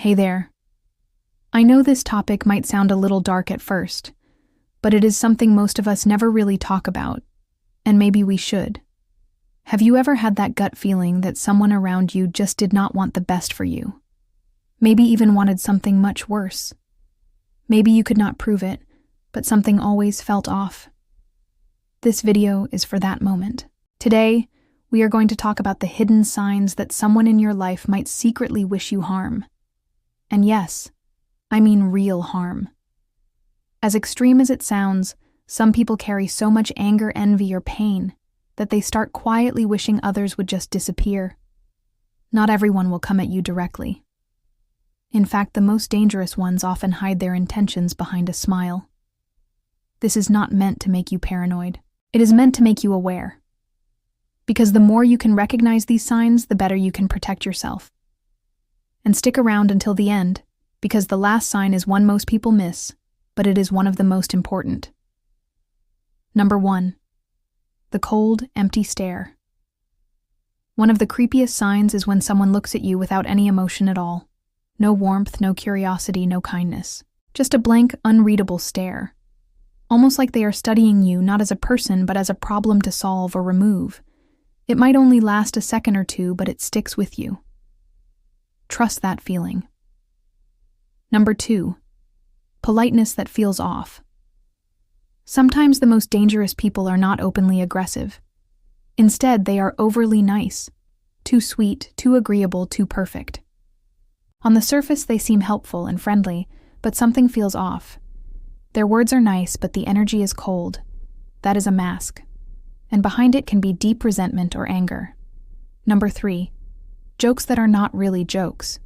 Hey there. I know this topic might sound a little dark at first, but it is something most of us never really talk about, and maybe we should. Have you ever had that gut feeling that someone around you just did not want the best for you? Maybe even wanted something much worse. Maybe you could not prove it, but something always felt off. This video is for that moment. Today, we are going to talk about the hidden signs that someone in your life might secretly wish you harm. And yes, I mean real harm. As extreme as it sounds, some people carry so much anger, envy, or pain that they start quietly wishing others would just disappear. Not everyone will come at you directly. In fact, the most dangerous ones often hide their intentions behind a smile. This is not meant to make you paranoid. It is meant to make you aware. Because the more you can recognize these signs, the better you can protect yourself. And stick around until the end, because the last sign is one most people miss, but it is one of the most important. Number 1. The cold, empty stare. One of the creepiest signs is when someone looks at you without any emotion at all. No warmth, no curiosity, no kindness. Just a blank, unreadable stare. Almost like they are studying you not as a person, but as a problem to solve or remove. It might only last a second or two, but it sticks with you. Trust that feeling. Number 2. Politeness that feels off. Sometimes the most dangerous people are not openly aggressive. Instead, they are overly nice. Too sweet, too agreeable, too perfect. On the surface, they seem helpful and friendly, but something feels off. Their words are nice, but the energy is cold. That is a mask. And behind it can be deep resentment or anger. Number 3. Jokes that are not really jokes.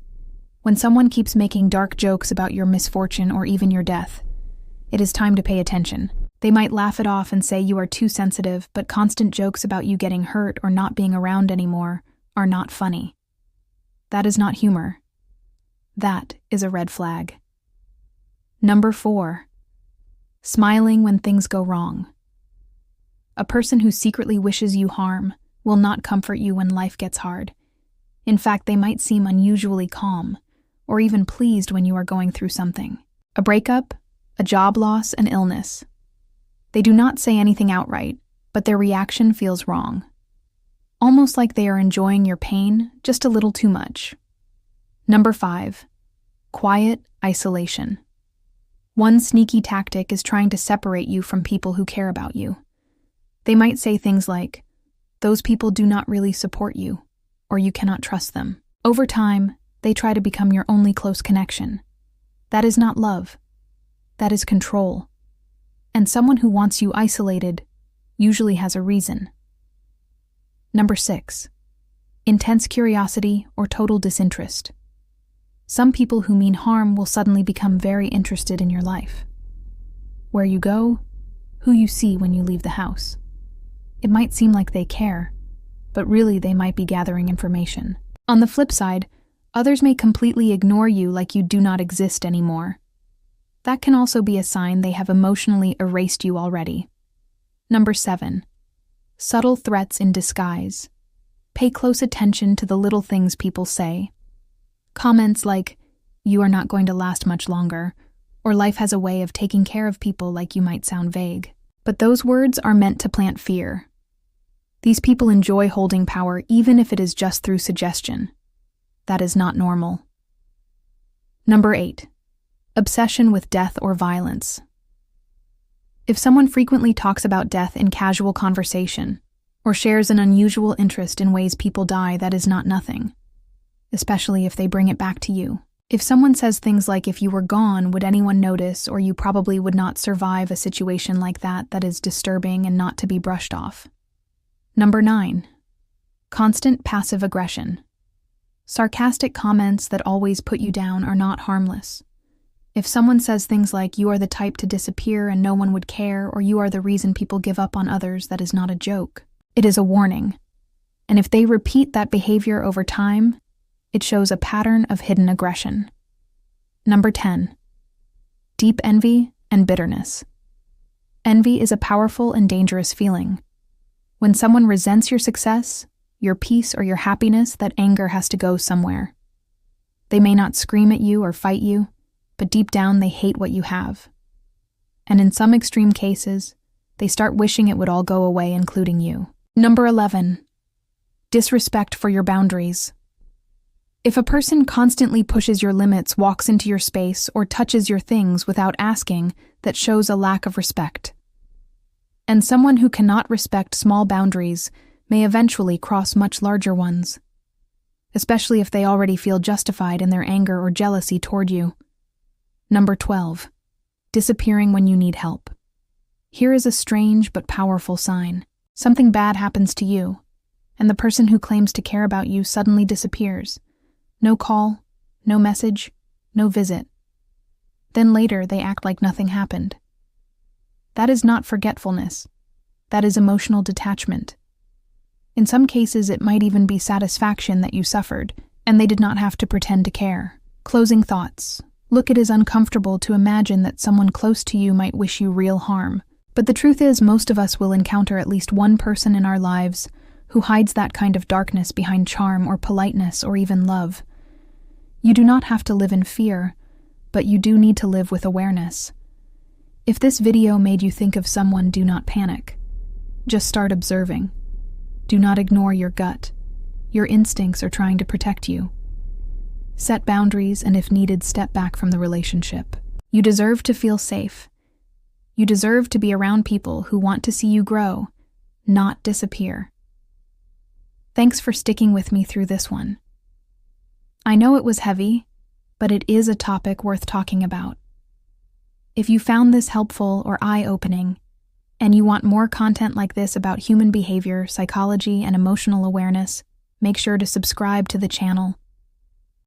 When someone keeps making dark jokes about your misfortune or even your death, it is time to pay attention. They might laugh it off and say you are too sensitive, but constant jokes about you getting hurt or not being around anymore are not funny. That is not humor. That is a red flag. Number 4. Smiling when things go wrong. A person who secretly wishes you harm will not comfort you when life gets hard. In fact, they might seem unusually calm, or even pleased when you are going through something. A breakup, a job loss, an illness. They do not say anything outright, but their reaction feels wrong. Almost like they are enjoying your pain just a little too much. Number 5. Quiet isolation. One sneaky tactic is trying to separate you from people who care about you. They might say things like, "Those people do not really support you," or "You cannot trust them." Over time, they try to become your only close connection. That is not love. That is control. And someone who wants you isolated usually has a reason. Number 6. Intense curiosity or total disinterest. Some people who mean harm will suddenly become very interested in your life. Where you go, who you see when you leave the house. It might seem like they care, but really they might be gathering information. On the flip side, others may completely ignore you like you do not exist anymore. That can also be a sign they have emotionally erased you already. Number 7. Subtle threats in disguise. Pay close attention to the little things people say. Comments like, "You are not going to last much longer," or "Life has a way of taking care of people," like you might sound vague. But those words are meant to plant fear. These people enjoy holding power even if it is just through suggestion. That is not normal. Number 8. Obsession with death or violence. If someone frequently talks about death in casual conversation, or shares an unusual interest in ways people die, that is not nothing, especially if they bring it back to you. If someone says things like, "If you were gone, would anyone notice?" or "You probably would not survive a situation like that," that is disturbing and not to be brushed off. Number 9. Constant passive aggression. Sarcastic comments that always put you down are not harmless. If someone says things like, "You are the type to disappear and no one would care," or "You are the reason people give up on others," that is not a joke. It is a warning. And if they repeat that behavior over time, it shows a pattern of hidden aggression. Number 10. Deep envy and bitterness. Envy is a powerful and dangerous feeling. When someone resents your success, your peace, or your happiness, that anger has to go somewhere. They may not scream at you or fight you, but deep down they hate what you have. And in some extreme cases, they start wishing it would all go away, including you. Number 11. Disrespect for your boundaries. If a person constantly pushes your limits, walks into your space, or touches your things without asking, that shows a lack of respect. And someone who cannot respect small boundaries may eventually cross much larger ones, especially if they already feel justified in their anger or jealousy toward you. Number 12. Disappearing when you need help. Here is a strange but powerful sign. Something bad happens to you, and the person who claims to care about you suddenly disappears. No call, no message, no visit. Then later they act like nothing happened. That is not forgetfulness. That is emotional detachment. In some cases, it might even be satisfaction that you suffered, and they did not have to pretend to care. Closing thoughts. Look, it is uncomfortable to imagine that someone close to you might wish you real harm. But the truth is, most of us will encounter at least one person in our lives who hides that kind of darkness behind charm or politeness or even love. You do not have to live in fear, but you do need to live with awareness. If this video made you think of someone, do not panic. Just start observing. Do not ignore your gut. Your instincts are trying to protect you. Set boundaries, and if needed, step back from the relationship. You deserve to feel safe. You deserve to be around people who want to see you grow, not disappear. Thanks for sticking with me through this one. I know it was heavy, but it is a topic worth talking about. If you found this helpful or eye-opening, and you want more content like this about human behavior, psychology, and emotional awareness, make sure to subscribe to the channel.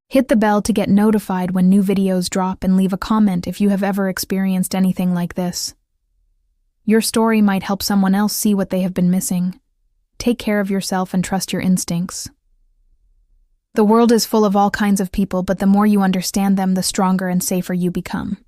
Hit the bell to get notified when new videos drop, and leave a comment if you have ever experienced anything like this. Your story might help someone else see what they have been missing. Take care of yourself and trust your instincts. The world is full of all kinds of people, but the more you understand them, the stronger and safer you become.